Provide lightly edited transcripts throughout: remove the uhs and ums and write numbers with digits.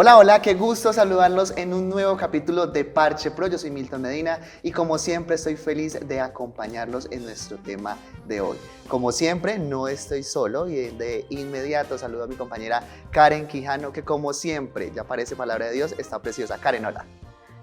Hola, hola, qué gusto saludarlos en un nuevo capítulo de Parche Pro. Yo soy Milton Medina y como siempre estoy feliz de acompañarlos en nuestro tema de hoy. Como siempre no estoy solo y de inmediato saludo a mi compañera Karen Quijano, que como siempre, ya parece palabra de Dios, está preciosa. Karen, hola.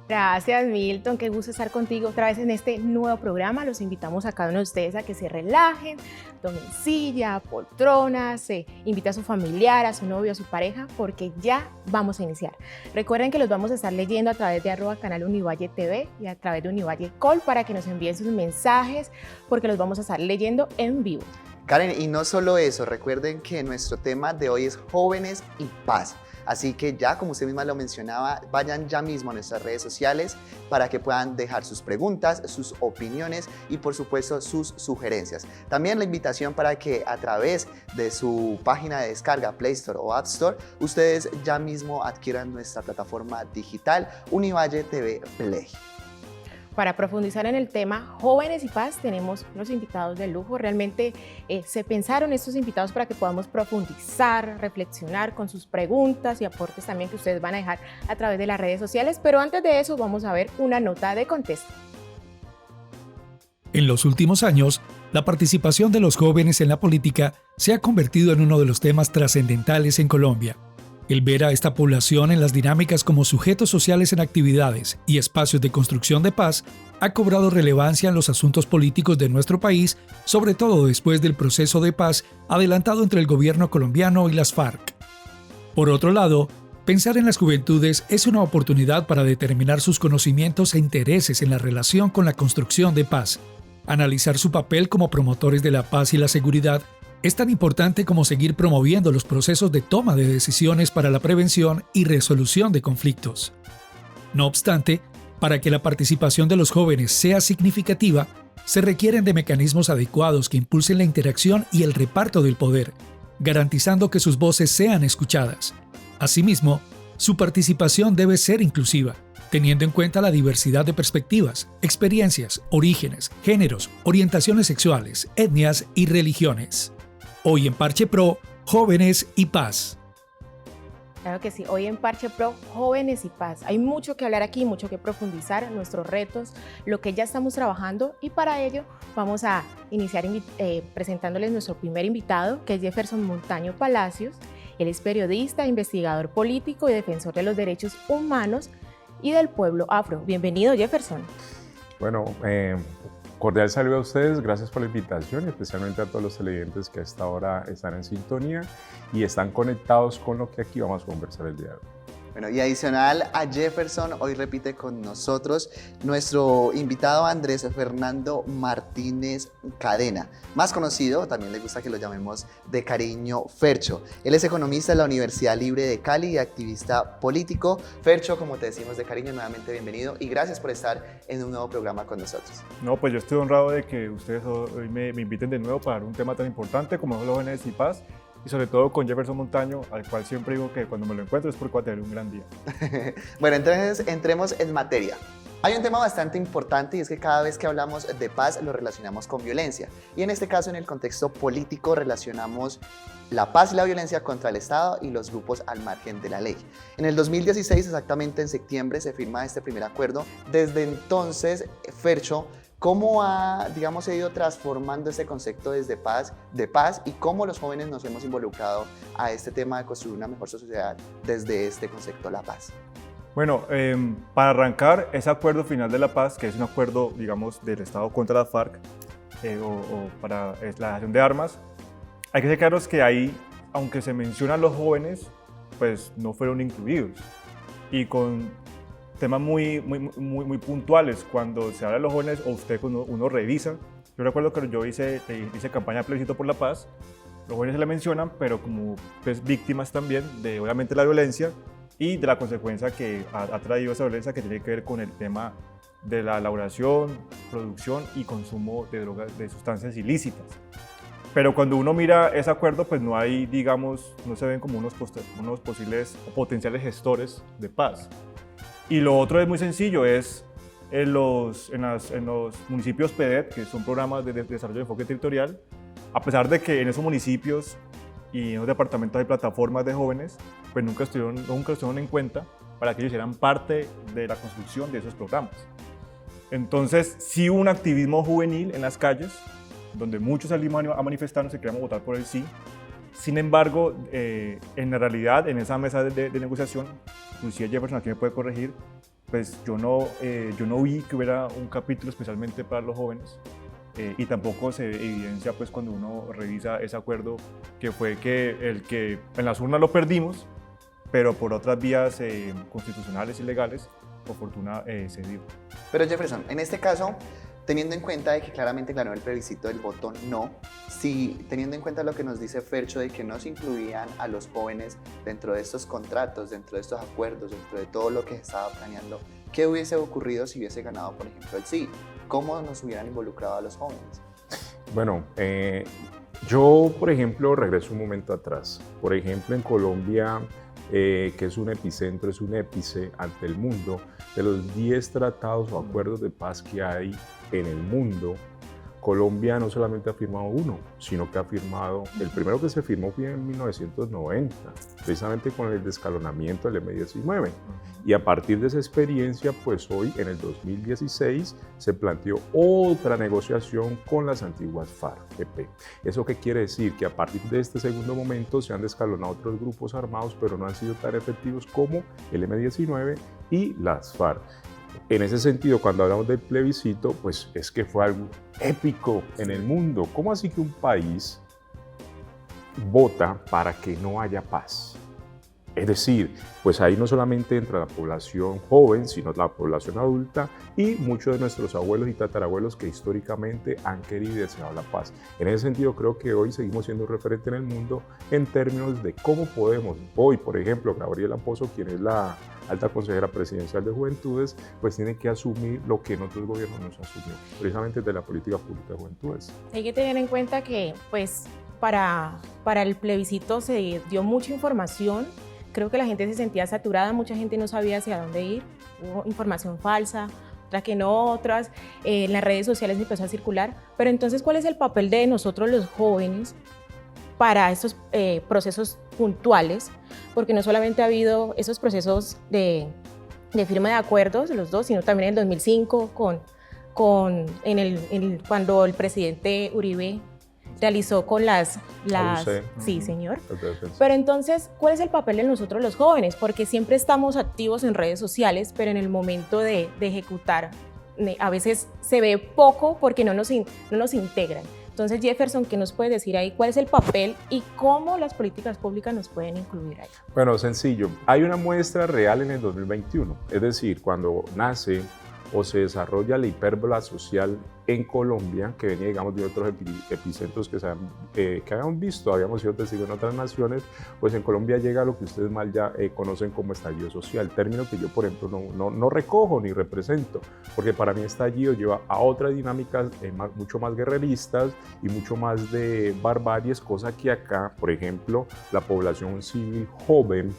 Gracias, Milton. Qué gusto estar contigo otra vez en este nuevo programa. Los invitamos a cada uno de ustedes a que se relajen, tomen silla, poltronas, se invita a su familiar, a su novio, a su pareja, porque ya vamos a iniciar. Recuerden que los vamos a estar leyendo a través de @canal Univalle TV y a través de Univalle Call para que nos envíen sus mensajes, porque los vamos a estar leyendo en vivo. Karen, y no solo eso, recuerden que nuestro tema de hoy es jóvenes y paz. Así que ya, como usted misma lo mencionaba, vayan ya mismo a nuestras redes sociales para que puedan dejar sus preguntas, sus opiniones y por supuesto sus sugerencias. También la invitación para que a través de su página de descarga, Play Store o App Store, ustedes ya mismo adquieran nuestra plataforma digital Univalle TV Play. Para profundizar en el tema Jóvenes y Paz, tenemos unos invitados de lujo. Realmente se pensaron estos invitados para que podamos profundizar, reflexionar con sus preguntas y aportes también que ustedes van a dejar a través de las redes sociales. Pero antes de eso vamos a ver una nota de contexto. En los últimos años, la participación de los jóvenes en la política se ha convertido en uno de los temas trascendentales en Colombia. El ver a esta población en las dinámicas como sujetos sociales en actividades y espacios de construcción de paz ha cobrado relevancia en los asuntos políticos de nuestro país, sobre todo después del proceso de paz adelantado entre el gobierno colombiano y las FARC. Por otro lado, pensar en las juventudes es una oportunidad para determinar sus conocimientos e intereses en la relación con la construcción de paz. Analizar su papel como promotores de la paz y la seguridad es tan importante como seguir promoviendo los procesos de toma de decisiones para la prevención y resolución de conflictos. No obstante, para que la participación de los jóvenes sea significativa, se requieren de mecanismos adecuados que impulsen la interacción y el reparto del poder, garantizando que sus voces sean escuchadas. Asimismo, su participación debe ser inclusiva, teniendo en cuenta la diversidad de perspectivas, experiencias, orígenes, géneros, orientaciones sexuales, etnias y religiones. Hoy en Parche Pro, Jóvenes y Paz. Claro que sí, hoy en Parche Pro, Jóvenes y Paz. Hay mucho que hablar aquí, mucho que profundizar, nuestros retos, lo que ya estamos trabajando y para ello vamos a iniciar presentándoles nuestro primer invitado, que es Jefferson Montaño Palacios. Él es periodista, investigador político y defensor de los derechos humanos y del pueblo afro. Bienvenido, Jefferson. Bueno, cordial saludo a ustedes, gracias por la invitación y especialmente a todos los televidentes que a esta hora están en sintonía y están conectados con lo que aquí vamos a conversar el día de hoy. Bueno, y adicional a Jefferson, hoy repite con nosotros nuestro invitado Andrés Fernando Martínez Cadena, más conocido, también le gusta que lo llamemos de cariño, Fercho. Él es economista de la Universidad Libre de Cali y activista político. Fercho, como te decimos de cariño, nuevamente bienvenido y gracias por estar en un nuevo programa con nosotros. No, pues yo estoy honrado de que ustedes hoy me inviten de nuevo para un tema tan importante como los jóvenes y paz. Y sobre todo con Jefferson Montaño, al cual siempre digo que cuando me lo encuentro es porque va a tener un gran día. Bueno, entonces entremos en materia. Hay un tema bastante importante y es que cada vez que hablamos de paz lo relacionamos con violencia. Y en este caso, en el contexto político, relacionamos la paz y la violencia contra el Estado y los grupos al margen de la ley. En el 2016, exactamente en septiembre, se firma este primer acuerdo. Desde entonces, Fercho, ¿cómo se ha ido transformando ese concepto de paz y cómo los jóvenes nos hemos involucrado a este tema de construir una mejor sociedad desde este concepto, la paz? Bueno, para arrancar, ese acuerdo final de la paz, que es un acuerdo, digamos, del Estado contra la FARC o para la acción de armas, hay que ser claros que ahí, aunque se mencionan los jóvenes, pues no fueron incluidos. Y con temas muy puntuales, cuando se habla de los jóvenes o usted uno revisa, yo recuerdo que yo hice campaña de plebiscito por la paz, los jóvenes se le mencionan, pero como pues, víctimas también de obviamente la violencia y de la consecuencia que ha traído esa violencia que tiene que ver con el tema de la elaboración, producción y consumo de drogas, de sustancias ilícitas. Pero cuando uno mira ese acuerdo, pues no hay, digamos, no se ven como unos posibles o potenciales gestores de paz. Y lo otro es muy sencillo, es en los municipios PEDET, que son programas de desarrollo de enfoque territorial, a pesar de que en esos municipios y en los departamentos hay plataformas de jóvenes, pues nunca estuvieron en cuenta para que ellos hicieran parte de la construcción de esos programas. Entonces, sí hubo un activismo juvenil en las calles, donde muchos salimos a manifestarnos y queríamos votar por el sí. Sin embargo, en la realidad, en esa mesa de negociación, inclusive Jefferson, aquí me puede corregir, pues yo no vi que hubiera un capítulo especialmente para los jóvenes, y tampoco se evidencia pues cuando uno revisa ese acuerdo, que fue que en las urnas lo perdimos, pero por otras vías constitucionales y legales, por fortuna se dio. Pero Jefferson, en este caso, teniendo en cuenta de que claramente ganó el plebiscito del voto no, si teniendo en cuenta lo que nos dice Fercho de que no se incluían a los jóvenes dentro de estos contratos, dentro de estos acuerdos, dentro de todo lo que se estaba planeando, ¿qué hubiese ocurrido si hubiese ganado, por ejemplo, el sí? ¿Cómo nos hubieran involucrado a los jóvenes? Bueno, yo, por ejemplo, regreso un momento atrás. Por ejemplo, en Colombia, que es un epicentro, es un épice ante el mundo, de los 10 tratados o acuerdos de paz que hay en el mundo, Colombia no solamente ha firmado uno, sino que ha firmado, el primero que se firmó fue en 1990, precisamente con el descalonamiento del M-19. Y a partir de esa experiencia, pues hoy, en el 2016, se planteó otra negociación con las antiguas FARC-EP. ¿Eso qué quiere decir? Que a partir de este segundo momento se han descalonado otros grupos armados, pero no han sido tan efectivos como el M-19 y las FARC. En ese sentido, cuando hablamos del plebiscito, pues es que fue algo épico en el mundo. ¿Cómo así que un país vota para que no haya paz? Es decir, pues ahí no solamente entra la población joven, sino la población adulta y muchos de nuestros abuelos y tatarabuelos que históricamente han querido y deseado la paz. En ese sentido, creo que hoy seguimos siendo un referente en el mundo en términos de cómo podemos, hoy, por ejemplo, Gabriela Pozo, quien es la alta consejera presidencial de Juventudes, pues tiene que asumir lo que en otros gobiernos no se asumió, precisamente de la política pública de Juventudes. Hay que tener en cuenta que, pues, para el plebiscito se dio mucha información. Creo que la gente se sentía saturada, mucha gente no sabía hacia dónde ir, hubo información falsa, otras que no, otras en las redes sociales empezó a circular. Pero entonces, ¿cuál es el papel de nosotros los jóvenes para estos procesos puntuales? Porque no solamente ha habido esos procesos de firma de acuerdos, los dos, sino también en el 2005 cuando el presidente Uribe realizó con las sí, señor. Pero entonces, ¿cuál es el papel de nosotros los jóvenes? Porque siempre estamos activos en redes sociales, pero en el momento de ejecutar, a veces se ve poco porque no nos integran. Entonces, Jefferson, ¿qué nos puedes decir ahí? ¿Cuál es el papel y cómo las políticas públicas nos pueden incluir ahí? Bueno, sencillo. Hay una muestra real en el 2021. Es decir, cuando nace o se desarrolla la hipérbola social en Colombia, que venía, digamos, de otros epicentros que habíamos visto, habíamos sido testigos en otras naciones, pues en Colombia llega lo que ustedes mal ya conocen como estallido social, término que yo, por ejemplo, no recojo ni represento, porque para mí estallido lleva a otras dinámicas mucho más guerreristas y mucho más de barbaries, cosa que acá, por ejemplo, la población civil joven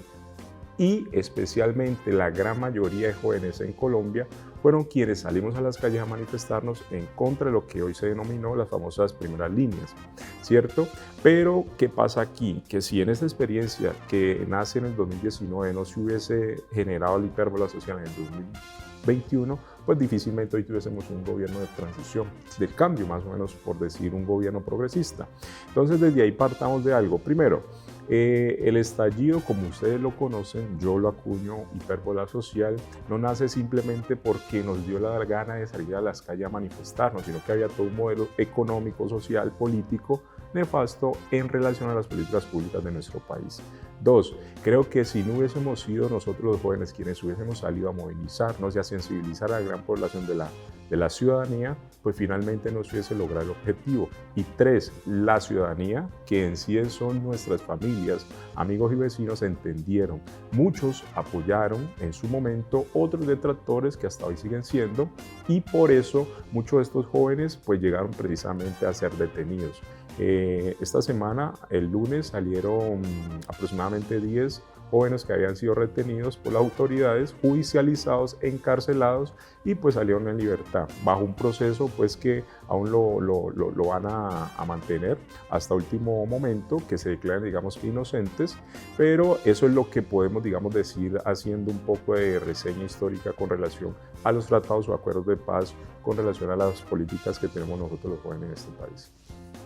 y especialmente la gran mayoría de jóvenes en Colombia fueron quienes salimos a las calles a manifestarnos en contra de lo que hoy se denominó las famosas primeras líneas, ¿cierto? Pero, ¿qué pasa aquí? Que si en esta experiencia que nace en el 2019 no se hubiese generado la hipérbola social en el 2021, pues difícilmente hoy tuviésemos un gobierno de transición, del cambio más o menos, por decir, un gobierno progresista. Entonces, desde ahí partamos de algo. Primero, el estallido, como ustedes lo conocen, yo lo acuño hipérbola social, no nace simplemente porque nos dio la gana de salir a las calles a manifestarnos, sino que había todo un modelo económico, social, político nefasto en relación a las políticas públicas de nuestro país. Dos, creo que si no hubiésemos sido nosotros los jóvenes quienes hubiésemos salido a movilizarnos y a sensibilizar a la gran población de la ciudadanía, pues finalmente no se hubiese logrado el objetivo. Y tres, la ciudadanía, que en sí son nuestras familias, amigos y vecinos, entendieron. Muchos apoyaron en su momento, otros detractores que hasta hoy siguen siendo, y por eso muchos de estos jóvenes pues llegaron precisamente a ser detenidos. Esta semana, el lunes, salieron aproximadamente 10 jóvenes que habían sido retenidos por las autoridades, judicializados, encarcelados y pues salieron en libertad, bajo un proceso pues que aún lo van a mantener hasta último momento, que se declaran digamos que inocentes, pero eso es lo que podemos digamos decir haciendo un poco de reseña histórica con relación a los tratados o acuerdos de paz, con relación a las políticas que tenemos nosotros los jóvenes en este país.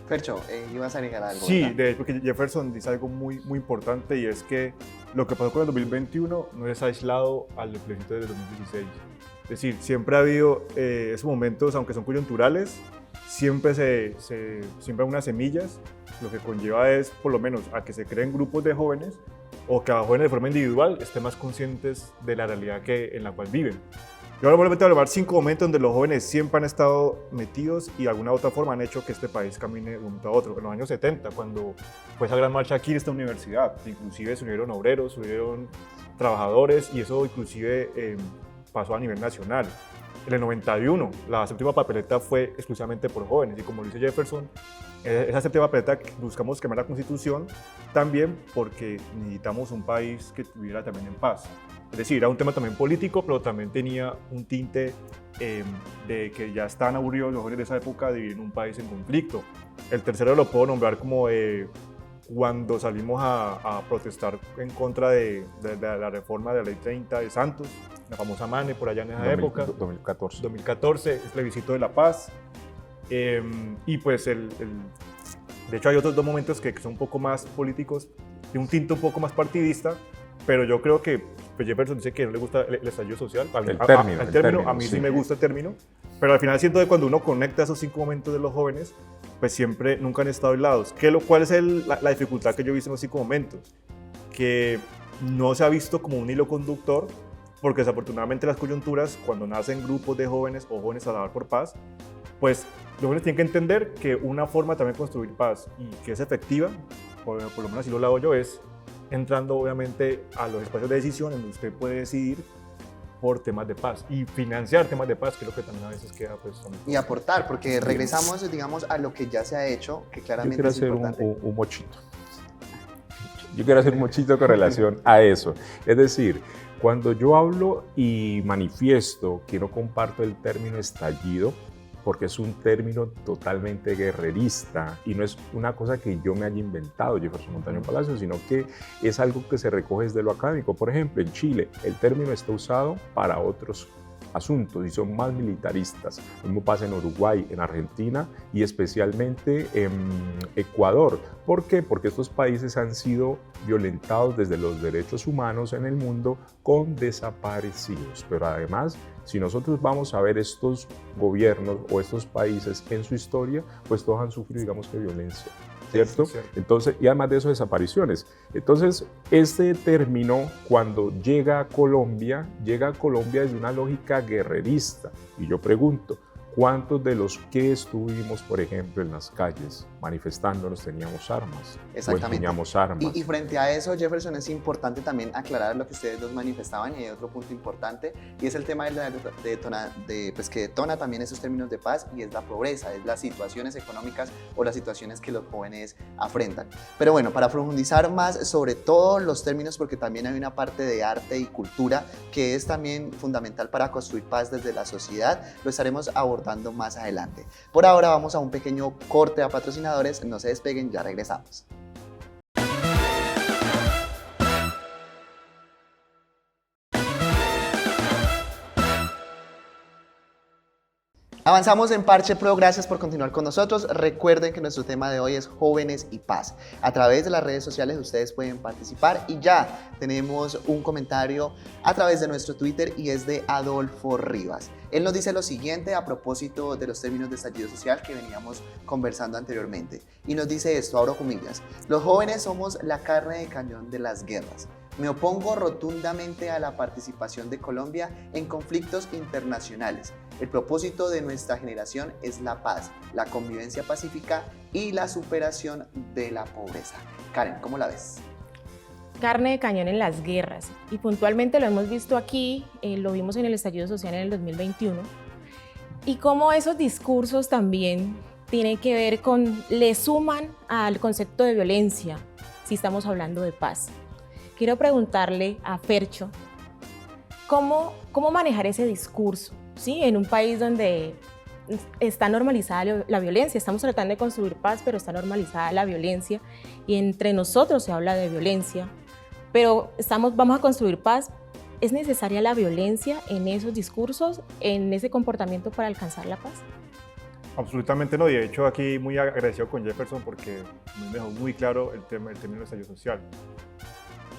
Fercho, ibas a agregar algo, Sí, ¿verdad? de hecho, porque Jefferson dice algo muy importante, y es que lo que pasó con el 2021 no es aislado al plebiscito del 2016. Es decir, siempre ha habido esos momentos, aunque son coyunturales, siempre siempre hay unas semillas, lo que conlleva es por lo menos a que se creen grupos de jóvenes o que a jóvenes de forma individual estén más conscientes de la realidad en la cual viven. Yo ahora voy a hablar 5 momentos donde los jóvenes siempre han estado metidos y de alguna u otra forma han hecho que este país camine de un momento a otro. En los años 70, cuando fue esa gran marcha aquí en esta universidad, inclusive se unieron obreros, se unieron trabajadores, y eso inclusive pasó a nivel nacional. En el 91, la séptima papeleta fue exclusivamente por jóvenes, y como lo dice Jefferson, esa séptima papeleta buscamos quemar la Constitución también porque necesitamos un país que estuviera también en paz. Es decir, era un tema también político, pero también tenía un tinte de que ya estaban aburridos los jóvenes de esa época de vivir en un país en conflicto. El tercero lo puedo nombrar como cuando salimos a protestar en contra de la reforma de la Ley 30 de Santos, la famosa MANE, por allá en esa época. 2014. 2014, el plebiscito de la paz. Y pues, de hecho, hay otros 2 momentos que son un poco más políticos, de un tinte un poco más partidista, pero yo creo que pues Jefferson dice que no le gusta el estallido social. El término, a mí sí sí me gusta el término, pero al final siento que cuando uno conecta esos 5 momentos de los jóvenes, pues siempre, nunca han estado aislados. ¿Cuál es la dificultad que yo he visto en los 5 momentos? Que no se ha visto como un hilo conductor, porque desafortunadamente las coyunturas, cuando nacen grupos de jóvenes o jóvenes a lavar por paz, pues los jóvenes tienen que entender que una forma también de construir paz y que es efectiva, por lo menos así lo hago yo, es entrando obviamente a los espacios de decisión en donde usted puede decidir por temas de paz y financiar temas de paz, que es lo que también a veces queda pues... Y aportar, porque regresamos, digamos, a lo que ya se ha hecho, que Yo claramente quiero es hacer importante. un mochito. Yo quiero hacer un mochito con relación a eso. Es decir, cuando yo hablo y manifiesto que no comparto el término estallido, porque es un término totalmente guerrerista y no es una cosa que yo me haya inventado, Jefferson Montaño Palacio, sino que es algo que se recoge desde lo académico. Por ejemplo, en Chile el término está usado para otros asuntos y son más militaristas. Lo mismo pasa en Uruguay, en Argentina y especialmente en Ecuador. ¿Por qué? Porque estos países han sido violentados desde los derechos humanos en el mundo con desaparecidos. Pero además, si nosotros vamos a ver estos gobiernos o estos países en su historia, pues todos han sufrido, digamos que violencia, ¿cierto? Sí, cierto. Entonces, y además de eso, desapariciones. Entonces, este término, cuando llega a Colombia desde una lógica guerrerista. Y yo pregunto, ¿cuántos de los que estuvimos, por ejemplo, en las calles manifestándonos teníamos armas? Exactamente. O teníamos armas. Y frente a eso, Jefferson, es importante también aclarar lo que ustedes dos manifestaban, y hay otro punto importante, y es el tema pues que detona también esos términos de paz, y es la pobreza, es las situaciones económicas o las situaciones que los jóvenes afrentan. Pero bueno, para profundizar más sobre todos los términos, porque también hay una parte de arte y cultura que es también fundamental para construir paz desde la sociedad, lo estaremos abordando más adelante. Por ahora vamos a un pequeño corte a patrocinadores, no se despeguen, ya regresamos. Avanzamos en Parche Pro, gracias por continuar con nosotros. Recuerden que nuestro tema de hoy es jóvenes y paz. A través de las redes sociales ustedes pueden participar y ya tenemos un comentario a través de nuestro Twitter y es de Adolfo Rivas. Él nos dice lo siguiente a propósito de los términos de estallido social que veníamos conversando anteriormente. Y nos dice esto, abro comillas: los jóvenes somos la carne de cañón de las guerras. Me opongo rotundamente a la participación de Colombia en conflictos internacionales. El propósito de nuestra generación es la paz, la convivencia pacífica y la superación de la pobreza. Karen, ¿cómo la ves? Carne de cañón en las guerras, y puntualmente lo hemos visto aquí, lo vimos en el estallido social en el 2021, y cómo esos discursos también tienen que ver le suman al concepto de violencia, si estamos hablando de paz. quiero preguntarle a Fercho, ¿cómo manejar ese discurso? ¿Sí? En un país donde está normalizada la violencia, estamos tratando de construir paz, pero está normalizada la violencia y entre nosotros se habla de violencia, pero vamos a construir paz. ¿Es necesaria la violencia en esos discursos, en ese comportamiento para alcanzar la paz? Absolutamente no, y de hecho aquí muy agradecido con Jefferson porque me dejó muy claro el término de estallido social.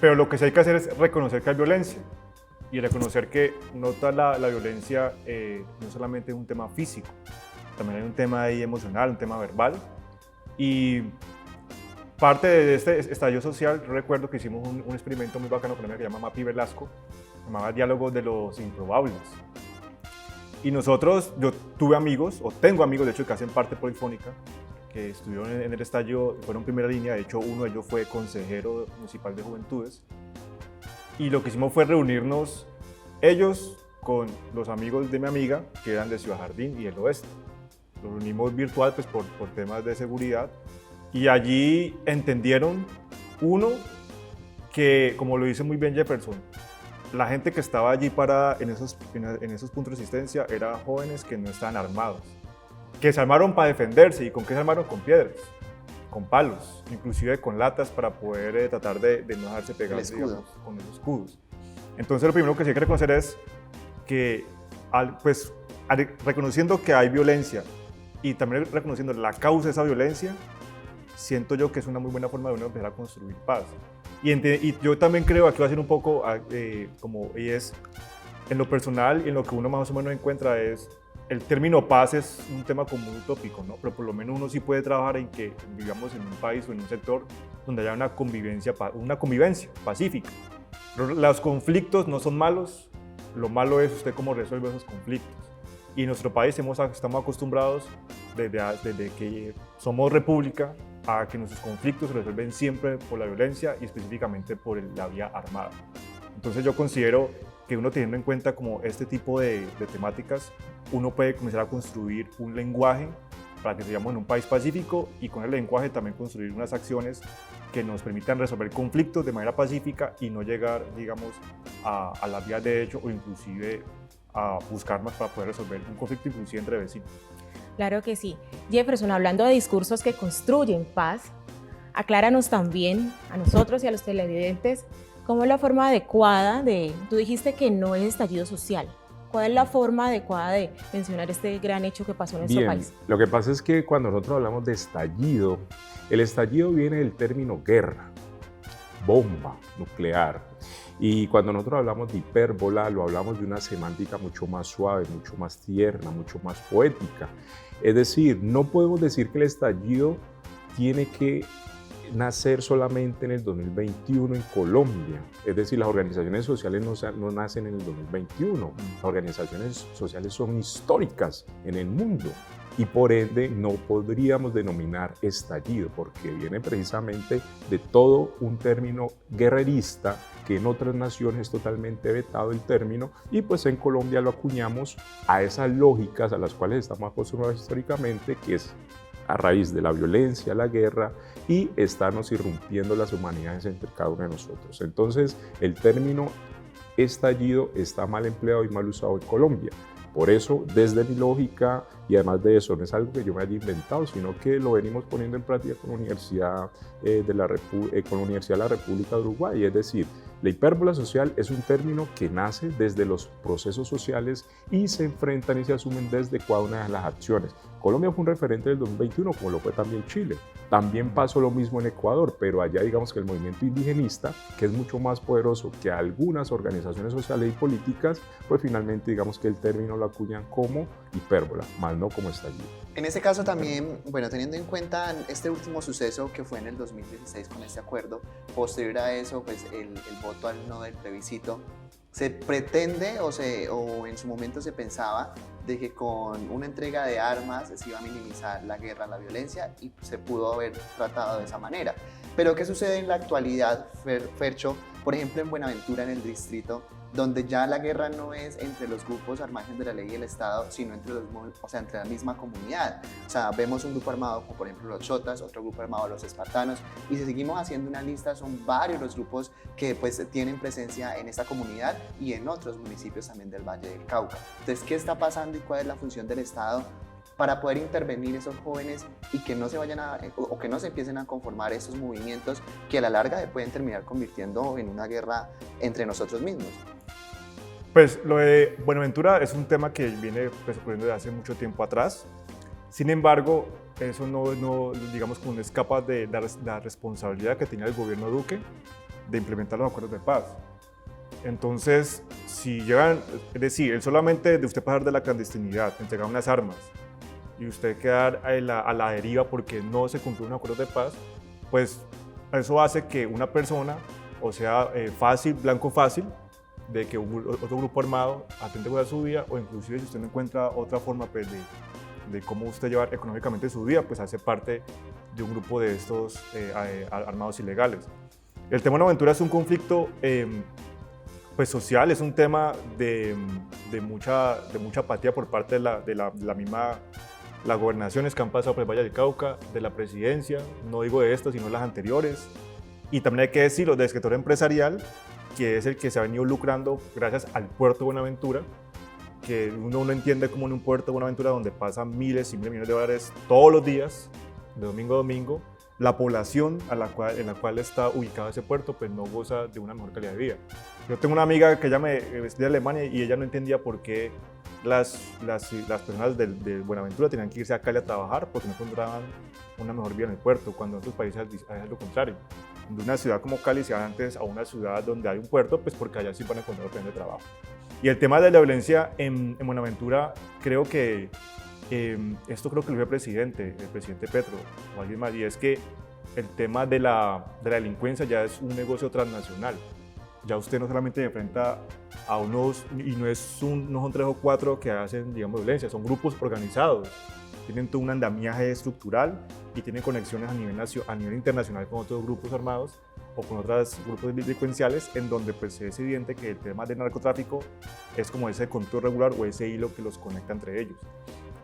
Pero lo que sí hay que hacer es reconocer que hay violencia y reconocer que no toda la violencia no solamente es un tema físico, también hay un tema ahí emocional, un tema verbal. Y parte de este estallido social, recuerdo que hicimos un experimento muy bacano con una que se llama Mapi Velasco, se llamaba Diálogos de los Improbables. Y nosotros, yo tuve amigos, o tengo amigos de hecho que hacen parte polifónica, que estuvieron en el estallido, fueron primera línea, de hecho uno de ellos fue consejero municipal de Juventudes. Y lo que hicimos fue reunirnos ellos con los amigos de mi amiga, que eran de Ciudad Jardín y del Oeste. Los reunimos virtual pues, por temas de seguridad. Y allí entendieron, uno, que como lo dice muy bien Jefferson, la gente que estaba allí parada en esos puntos de asistencia eran jóvenes que no estaban armados, que se armaron para defenderse. ¿Y con qué se armaron? Con piedras, con palos, inclusive con latas para poder tratar de no dejarse pegar, digamos, con los escudos. Entonces lo primero que sí hay que reconocer es que reconociendo que hay violencia y también reconociendo la causa de esa violencia, siento yo que es una muy buena forma de uno empezar a construir paz. Y yo también creo, aquí va a ser un poco y es en lo personal y en lo que uno más o menos encuentra es el término paz es un tema como muy utópico, ¿no? Pero por lo menos uno sí puede trabajar en que vivamos en un país o en un sector donde haya una convivencia pacífica. Los conflictos no son malos, lo malo es usted cómo resuelve esos conflictos. Y en nuestro país estamos acostumbrados desde que somos república a que nuestros conflictos se resuelven siempre por la violencia y específicamente por la vía armada. Entonces yo considero que uno teniendo en cuenta como este tipo de temáticas, uno puede comenzar a construir un lenguaje para que sigamos en un país pacífico y con el lenguaje también construir unas acciones que nos permitan resolver conflictos de manera pacífica y no llegar, digamos, a las vías de hecho o inclusive a buscar más para poder resolver un conflicto inclusive entre vecinos. Claro que sí. Jefferson, hablando de discursos que construyen paz, acláranos también a nosotros y a los televidentes cómo es la forma adecuada tú dijiste que no es estallido social. ¿Cuál es la forma adecuada de mencionar este gran hecho que pasó en nuestro país? Lo que pasa es que cuando nosotros hablamos de estallido, el estallido viene del término guerra, bomba nuclear. Y cuando nosotros hablamos de hipérbola, lo hablamos de una semántica mucho más suave, mucho más tierna, mucho más poética. Es decir, no podemos decir que el estallido tiene que nacer solamente en el 2021 en Colombia. Es decir, las organizaciones sociales no nacen en el 2021. Las organizaciones sociales son históricas en el mundo y por ende no podríamos denominar estallido porque viene precisamente de todo un término guerrerista que en otras naciones es totalmente vetado el término y pues en Colombia lo acuñamos a esas lógicas a las cuales estamos acostumbrados históricamente, que es a raíz de la violencia, la guerra y estarnos irrumpiendo las humanidades entre cada uno de nosotros. Entonces el término estallido está mal empleado y mal usado en Colombia. Por eso, desde mi lógica, y además de eso, no es algo que yo me haya inventado, sino que lo venimos poniendo en práctica con la Universidad de la República de Uruguay. Es decir, la hipérbola social es un término que nace desde los procesos sociales y se enfrentan y se asumen desde cada una de las acciones. Colombia fue un referente del 2021, como lo fue también Chile. También pasó lo mismo en Ecuador, pero allá digamos que el movimiento indigenista, que es mucho más poderoso que algunas organizaciones sociales y políticas, pues finalmente digamos que el término lo acuñan como hipérbola, más no como estallido. En este caso también, bueno, teniendo en cuenta este último suceso que fue en el 2016 con este acuerdo, posterior a eso, pues el voto al no del plebiscito, se pretende o en su momento se pensaba de que con una entrega de armas se iba a minimizar la guerra, la violencia y se pudo haber tratado de esa manera. Pero ¿qué sucede en la actualidad, Fercho? Por ejemplo, en Buenaventura, en el distrito, donde ya la guerra no es entre los grupos al margen de la ley y el Estado, sino entre entre la misma comunidad. O sea, vemos un grupo armado como por ejemplo los chotas, otro grupo armado los espartanos, y si seguimos haciendo una lista son varios los grupos que pues tienen presencia en esta comunidad y en otros municipios también del Valle del Cauca. Entonces, ¿qué está pasando y cuál es la función del Estado para poder intervenir esos jóvenes y que no se vayan o que no se empiecen a conformar estos movimientos que a la larga pueden terminar convirtiendo en una guerra entre nosotros mismos? Pues lo de Buenaventura es un tema que viene pues, ocurriendo desde hace mucho tiempo atrás. Sin embargo, eso no digamos, como no escapa de la responsabilidad que tenía el gobierno Duque de implementar los acuerdos de paz. Entonces, si llegan, es decir, el solamente de usted pasar de la clandestinidad, entregar unas armas y usted quedar a la deriva porque no se cumplió un acuerdo de paz, pues eso hace que una persona, o sea, blanco fácil, de que otro grupo armado atente con su vida, o inclusive si usted no encuentra otra forma pues, de cómo usted llevar económicamente su vida, pues hace parte de un grupo de estos armados ilegales. El tema de Buenaventura es un conflicto pues social, es un tema de mucha apatía por parte de la misma las gobernaciones que han pasado por el Valle del Cauca, de la presidencia, no digo de esta, sino de las anteriores, y también hay que decirlo del sector empresarial, que es el que se ha venido lucrando gracias al puerto de Buenaventura, que uno no entiende cómo en un puerto de Buenaventura donde pasan miles y miles de millones de dólares todos los días, de domingo a domingo, la población en la cual está ubicado ese puerto pues no goza de una mejor calidad de vida. Yo tengo una amiga que ella es de Alemania y ella no entendía por qué las personas de Buenaventura tenían que irse a Cali a trabajar porque no encontraban una mejor vida en el puerto, cuando en otros países es lo contrario. De una ciudad como Cali se van antes a una ciudad donde hay un puerto, pues porque allá sí van a encontrar opciones de trabajo. Y el tema de la violencia en Buenaventura, creo que esto creo que lo dijo el presidente Petro o alguien más, y es que el tema de la delincuencia ya es un negocio transnacional. Ya usted no solamente enfrenta a unos, y no son 3 o 4 que hacen, digamos, violencia, son grupos organizados, tienen todo un andamiaje estructural y tienen conexiones a nivel internacional con otros grupos armados o con otros grupos delincuenciales, en donde pues es evidente que el tema del narcotráfico es como ese control regular o ese hilo que los conecta entre ellos.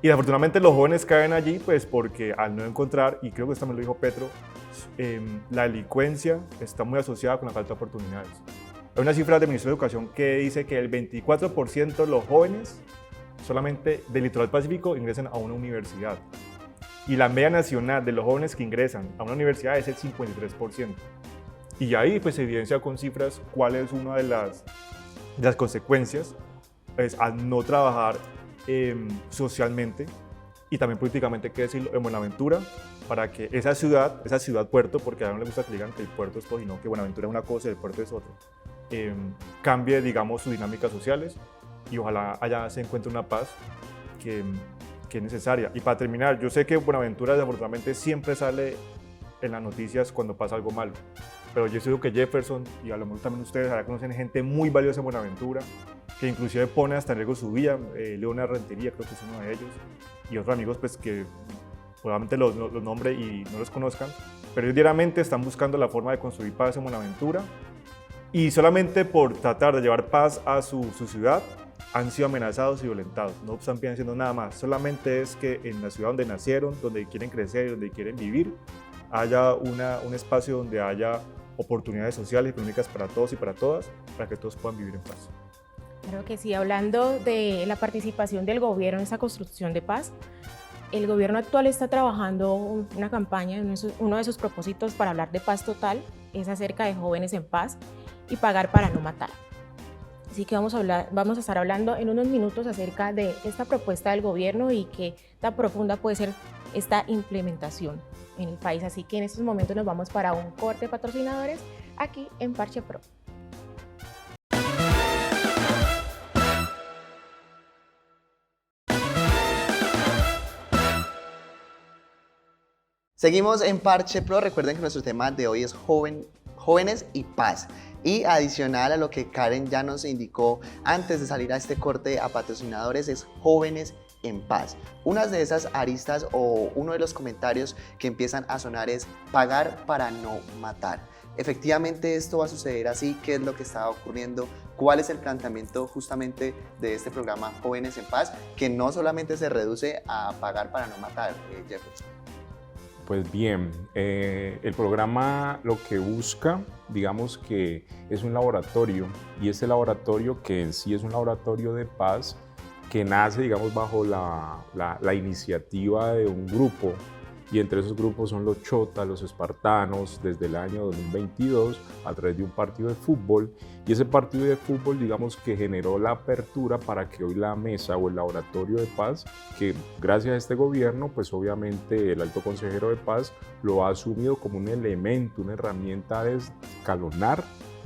Y afortunadamente los jóvenes caen allí pues porque al no encontrar, y creo que esto también lo dijo Petro, la delincuencia está muy asociada con la falta de oportunidades. Hay una cifra del Ministerio de Educación que dice que el 24% de los jóvenes solamente del litoral pacífico ingresan a una universidad. Y la media nacional de los jóvenes que ingresan a una universidad es el 53%. Y ahí pues se evidencia con cifras cuál es una de las consecuencias pues, al no trabajar socialmente y también políticamente, hay que decirlo, en Buenaventura, para que esa ciudad puerto, porque a no le gusta que digan que el puerto es todo, sino que Buenaventura es una cosa y el puerto es otra, cambie, digamos, sus dinámicas sociales y ojalá allá se encuentre una paz que es necesaria. Y para terminar, yo sé que Buenaventura desafortunadamente siempre sale en las noticias cuando pasa algo malo, pero yo sé que Jefferson, y a lo mejor también ustedes ahora conocen gente muy valiosa en Buenaventura, que inclusive pone hasta en riesgo su vida. Leona Rentería creo que es uno de ellos, y otros amigos pues que probablemente los nombre y no los conozcan, pero ellos diariamente están buscando la forma de construir paz en Buenaventura, y solamente por tratar de llevar paz a su ciudad han sido amenazados y violentados. No están haciendo nada más, solamente es que en la ciudad donde nacieron, donde quieren crecer, donde quieren vivir, haya un espacio donde haya oportunidades sociales y económicas para todos y para todas, para que todos puedan vivir en paz. Claro que sí, hablando de la participación del gobierno en esa construcción de paz, el gobierno actual está trabajando una campaña, uno de sus propósitos para hablar de paz total es acerca de jóvenes en paz y pagar para no matar. Así que vamos a estar hablando en unos minutos acerca de esta propuesta del gobierno y qué tan profunda puede ser esta implementación en el país. Así que en estos momentos nos vamos para un corte de patrocinadores aquí en Parche Pro. Seguimos en Parche Pro. Recuerden que nuestro tema de hoy es jóvenes y paz. Y adicional a lo que Karen ya nos indicó antes de salir a este corte a patrocinadores, es jóvenes en paz. Una de esas aristas o uno de los comentarios que empiezan a sonar es pagar para no matar. ¿Efectivamente esto va a suceder así? ¿Qué es lo que está ocurriendo? ¿Cuál es el planteamiento justamente de este programa Jóvenes en Paz, que no solamente se reduce a pagar para no matar, Jefferson? Pues bien, el programa lo que busca, digamos que es un laboratorio, y este laboratorio que en sí es un laboratorio de paz que nace, digamos, bajo la iniciativa de un grupo, y entre esos grupos son los chotas, los espartanos, desde el año 2022 a través de un partido de fútbol, y ese partido de fútbol, digamos, que generó la apertura para que hoy la mesa o el laboratorio de paz, que gracias a este gobierno, pues obviamente el alto consejero de paz lo ha asumido como un elemento, una herramienta de escalonar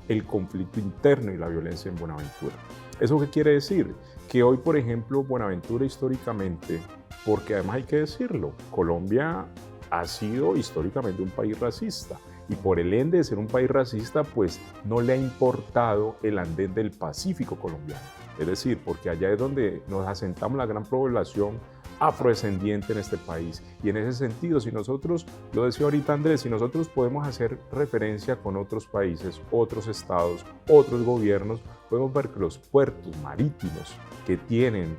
el conflicto interno y la violencia en Buenaventura. ¿Eso qué quiere decir? Que hoy, por ejemplo, Buenaventura históricamente, porque además hay que decirlo, Colombia ha sido históricamente un país racista, y por el ende de ser un país racista, pues no le ha importado el andén del Pacífico colombiano. Es decir, porque allá es donde nos asentamos la gran población afrodescendiente en este país. Y en ese sentido, si nosotros, lo decía ahorita Andrés, si nosotros podemos hacer referencia con otros países, otros estados, otros gobiernos, podemos ver que los puertos marítimos que tienen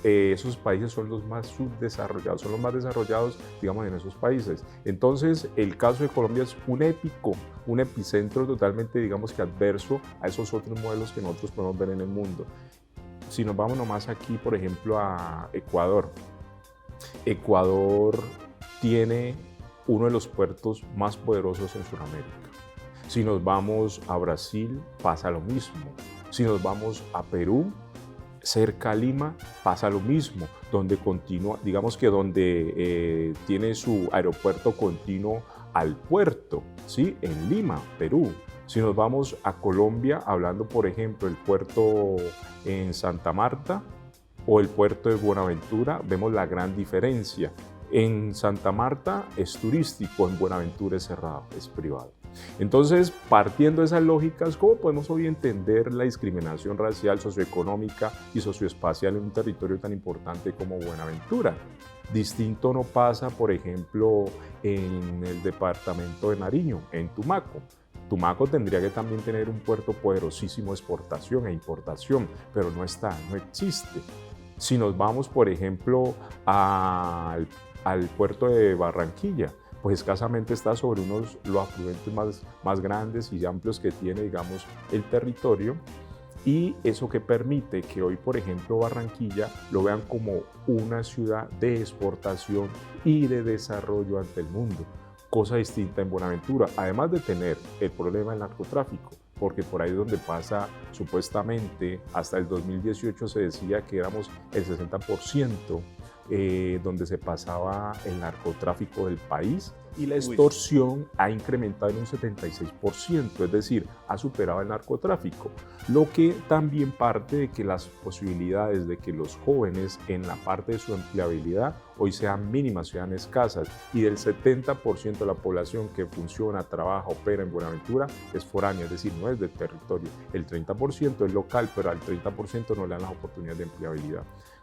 esos países son los más subdesarrollados, son los más desarrollados, digamos, en esos países. Entonces, el caso de Colombia es un epicentro totalmente, digamos, que adverso a esos otros modelos que nosotros podemos ver en el mundo. Si nos vamos nomás aquí, por ejemplo, a Ecuador. Ecuador tiene uno de los puertos más poderosos en Sudamérica. Si nos vamos a Brasil, pasa lo mismo. Si nos vamos a Perú, cerca a Lima, pasa lo mismo, donde continúa, digamos que donde tiene su aeropuerto continuo al puerto, ¿sí? En Lima, Perú. Si nos vamos a Colombia, hablando por ejemplo el puerto en Santa Marta o el puerto de Buenaventura, vemos la gran diferencia. En Santa Marta es turístico, en Buenaventura es cerrado, es privado. Entonces, partiendo de esas lógicas, ¿cómo podemos hoy entender la discriminación racial, socioeconómica y socioespacial en un territorio tan importante como Buenaventura? Distinto no pasa, por ejemplo, en el departamento de Nariño, en Tumaco. Tumaco tendría que también tener un puerto poderosísimo de exportación e importación, pero no está, no existe. Si nos vamos, por ejemplo, al puerto de Barranquilla, pues escasamente está sobre los afluentes más grandes y amplios que tiene, digamos, el territorio, y eso que permite que hoy, por ejemplo, Barranquilla lo vean como una ciudad de exportación y de desarrollo ante el mundo, cosa distinta en Buenaventura, además de tener el problema del narcotráfico, porque por ahí es donde pasa, supuestamente, hasta el 2018 se decía que éramos el 60%, donde se pasaba el narcotráfico del país, y la extorsión ha incrementado en un 76%, es decir, ha superado el narcotráfico, lo que también parte de que las posibilidades de que los jóvenes en la parte de su empleabilidad hoy sean mínimas, sean escasas, y del 70% de la población que funciona, trabaja, opera en Buenaventura es foránea, es decir, no es del territorio. El 30% es local, pero al 30% no le dan las oportunidades de empleabilidad.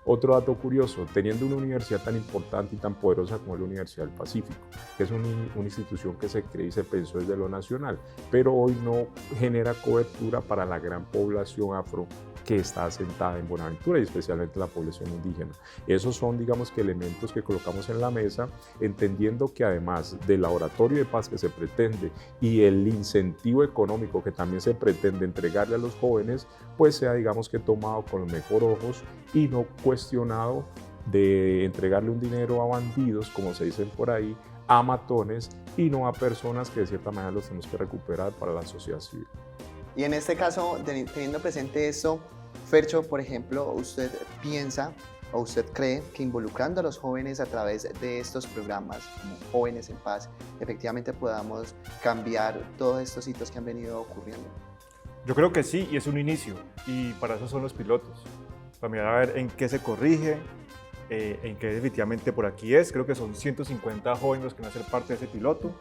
Otro dato curioso, teniendo una universidad tan importante y tan poderosa como la Universidad del Pacífico, que es una institución que se cree y se pensó desde lo nacional, pero hoy no genera cobertura para la gran población afro que está asentada en Buenaventura, y especialmente la población indígena. Esos son, digamos, que elementos que colocamos en la mesa, entendiendo que además del laboratorio de paz que se pretende y el incentivo económico que también se pretende entregarle a los jóvenes, pues sea, digamos, que tomado con los mejores ojos y no cuestionado de entregarle un dinero a bandidos, como se dicen por ahí, a matones, y no a personas que de cierta manera los tenemos que recuperar para la sociedad civil. Y en este caso, teniendo presente esto, Fercho, por ejemplo, ¿usted piensa o usted cree que involucrando a los jóvenes a través de estos programas, como Jóvenes en Paz, efectivamente podamos cambiar todos estos hitos que han venido ocurriendo? Yo creo que sí, y es un inicio, y para eso son los pilotos, para mirar a ver en qué se corrige, en qué definitivamente por aquí es. Creo que son 150 jóvenes los que van a ser parte de ese piloto,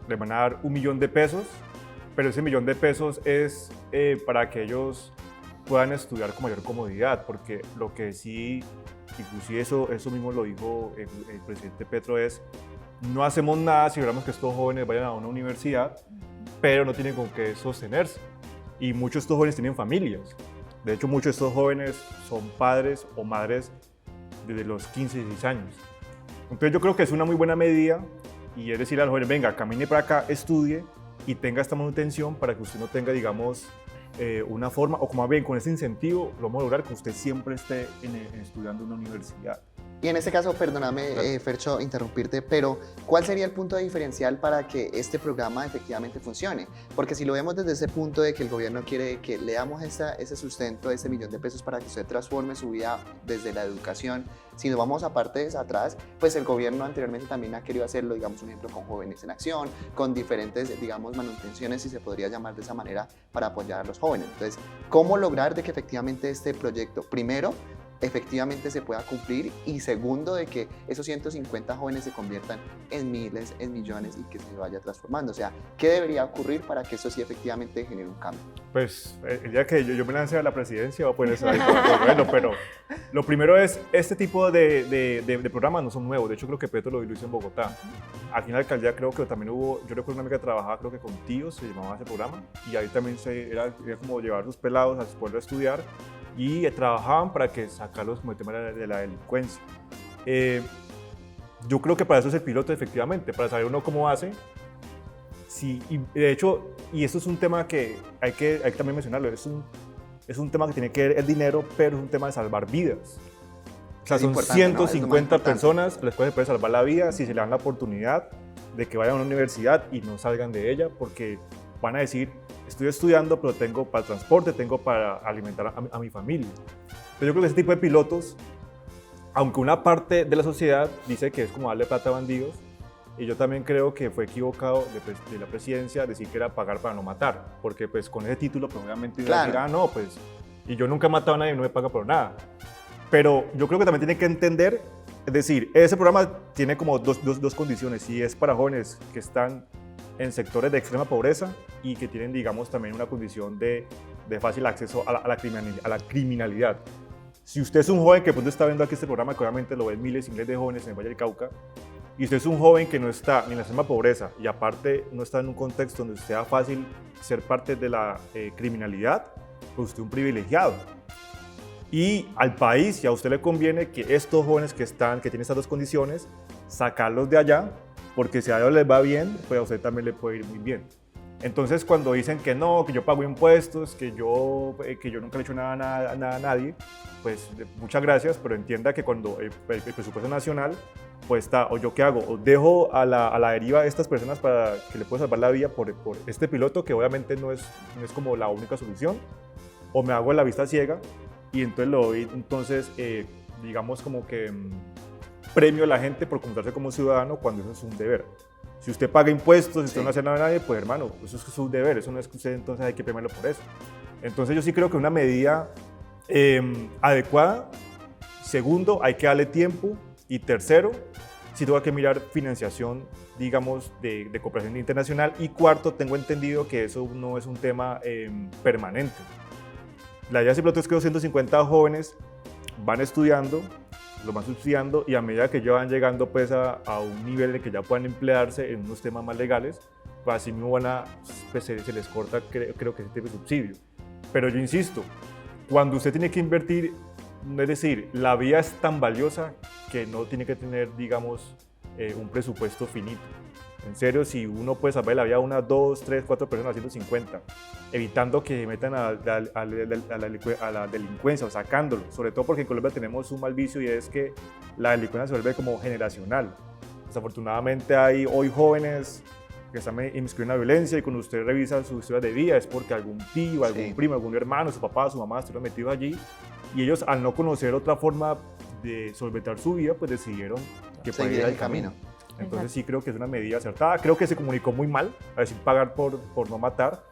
les van a dar $1 millón, pero ese $1 millón es para que ellos puedan estudiar con mayor comodidad, porque lo que sí, inclusive eso mismo lo dijo el presidente Petro, es no hacemos nada si logramos que estos jóvenes vayan a una universidad, pero no tienen con qué sostenerse. Y muchos de estos jóvenes tienen familias. De hecho, muchos de estos jóvenes son padres o madres desde los 15 y 16 años. Entonces yo creo que es una muy buena medida y es decir a los jóvenes, venga, camine para acá, estudie y tenga esta manutención para que usted no tenga, digamos, una forma, o como bien, con ese incentivo, lo vamos a lograr que usted siempre esté estudiando en una universidad. Y en este caso, perdóname, Claro. Fercho, interrumpirte, pero ¿cuál sería el punto diferencial para que este programa efectivamente funcione? Porque si lo vemos desde ese punto de que el gobierno quiere que le damos ese sustento, ese $1.000.000 para que usted transforme su vida desde la educación, si nos vamos a partes atrás, pues el gobierno anteriormente también ha querido hacerlo, digamos, un ejemplo con Jóvenes en Acción, con diferentes, digamos, manutenciones, si se podría llamar de esa manera, para apoyar a los jóvenes. Entonces, ¿cómo lograr de que efectivamente este proyecto, primero, efectivamente se pueda cumplir y segundo, de que esos 150 jóvenes se conviertan en miles, en millones y que se vaya transformando? O sea, ¿qué debería ocurrir para que eso sí efectivamente genere un cambio? Pues el día que yo me lance a la presidencia va a poder ser algo bueno, pero lo primero es, este tipo de programas no son nuevos. De hecho, creo que Petro lo hizo en Bogotá. Aquí en la alcaldía creo que también hubo, yo recuerdo una amiga que trabajaba, creo que con Tíos se llamaba ese programa, y ahí también era como llevar a sus pelados a su pueblo a estudiar, y trabajaban para que sacarlos como el tema de la delincuencia. Yo creo que para eso es el piloto, efectivamente, para saber uno cómo hace. Sí, y de hecho, y esto es un tema que hay que también mencionarlo, es un tema que tiene que ver el dinero, pero es un tema de salvar vidas. O sea, Es son importante, ¿no? Es lo más 150 importante. personas a las cuales se puede salvar la vida si se le dan la oportunidad de que vayan a una universidad y no salgan de ella, porque van a decir, estoy estudiando, pero tengo para el transporte, tengo para alimentar a mi familia. Entonces yo creo que ese tipo de pilotos, aunque una parte de la sociedad dice que es como darle plata a bandidos, y yo también creo que fue equivocado de la presidencia decir que era pagar para no matar, porque pues con ese título pues obviamente iba a decir, Claro. no, pues, y yo nunca he matado a nadie y no me paga por nada. Pero yo creo que también tiene que entender, es decir, ese programa tiene como dos condiciones, y es para jóvenes que están en sectores de extrema pobreza y que tienen, digamos, también una condición de fácil acceso a la criminalidad. Si usted es un joven que pues, está viendo aquí este programa, que obviamente lo ven miles y miles de jóvenes en el Valle del Cauca, y usted es un joven que no está ni en la extrema pobreza y aparte no está en un contexto donde sea fácil ser parte de la criminalidad, pues usted es un privilegiado. Y al país y a usted le conviene que estos jóvenes que tienen estas dos condiciones, sacarlos de allá, porque si a ellos les va bien, pues a usted también le puede ir muy bien. Entonces, cuando dicen que no, que yo pago impuestos, que yo nunca le he hecho nada a nadie, pues muchas gracias, pero entienda que cuando el presupuesto nacional, pues está, o yo qué hago, o dejo a la deriva a estas personas para que le pueda salvar la vida por este piloto, que obviamente no es como la única solución, o me hago la vista ciega y entonces lo doy, digamos como que premio a la gente por comportarse como ciudadano cuando eso es un deber. Si usted paga impuestos, si usted no hace nada a nadie, pues hermano, eso es su deber, eso no es que usted entonces hay que premiarlo por eso. Entonces yo sí creo que una medida adecuada. Segundo, hay que darle tiempo. Y tercero, sí tengo que mirar financiación, digamos, de cooperación internacional. Y cuarto, tengo entendido que eso no es un tema permanente. La idea simple es que 250 jóvenes van estudiando, lo van subsidiando y a medida que ya van llegando pues, a un nivel en el que ya puedan emplearse en unos temas más legales, pues así mismo pues, se les corta, creo que ese tipo de subsidio. Pero yo insisto, cuando usted tiene que invertir, es decir, la vida es tan valiosa que no tiene que tener, digamos, un presupuesto finito. En serio, si uno puede salvar la vida a una, 2, 3, 4 personas haciendo 50, evitando que se metan a la delincuencia o sacándolo, sobre todo porque en Colombia tenemos un mal vicio y es que la delincuencia se vuelve como generacional. Desafortunadamente hay hoy jóvenes que están inmiscuidos en la violencia y cuando usted revisa su historia de vida es porque algún tío, algún primo, algún hermano, su papá, su mamá estuvieron metidos allí y ellos al no conocer otra forma de solventar su vida, pues decidieron que seguir el camino. Entonces sí creo que es una medida acertada. Creo que se comunicó muy mal, a decir pagar por no matar,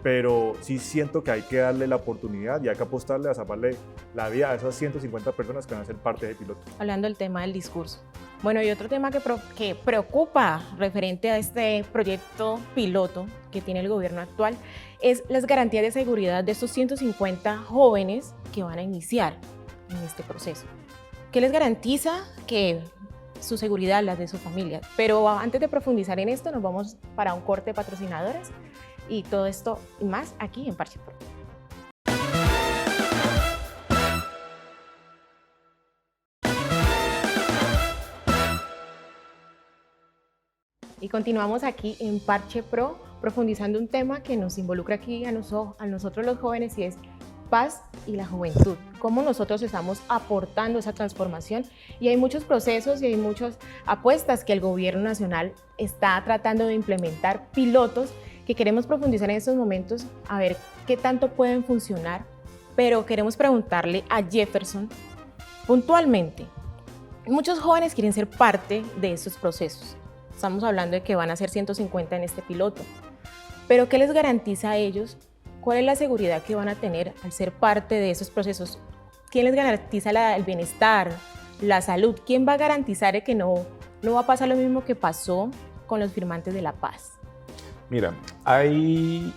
pero sí siento que hay que darle la oportunidad y hay que apostarle a salvarle la vida a esas 150 personas que van a ser parte del piloto. Hablando del tema del discurso. Bueno, y otro tema que preocupa referente a este proyecto piloto que tiene el gobierno actual es las garantías de seguridad de estos 150 jóvenes que van a iniciar en este proceso. ¿Qué les garantiza que su seguridad, la de su familia? Pero antes de profundizar en esto, nos vamos para un corte de patrocinadores y todo esto y más aquí en Parche Pro. Y continuamos aquí en Parche Pro, profundizando un tema que nos involucra aquí a nosotros los jóvenes, y es paz y la juventud. Cómo nosotros estamos aportando esa transformación. Y hay muchos procesos y hay muchas apuestas que el gobierno nacional está tratando de implementar, pilotos que queremos profundizar en estos momentos, a ver qué tanto pueden funcionar. Pero queremos preguntarle a Jefferson, puntualmente, muchos jóvenes quieren ser parte de estos procesos. Estamos hablando de que van a ser 150 en este piloto. Pero ¿qué les garantiza a ellos? ¿Cuál es la seguridad que van a tener al ser parte de esos procesos? ¿Quién les garantiza el bienestar, la salud? ¿Quién va a garantizar que no va a pasar lo mismo que pasó con los firmantes de la paz? Mira, hay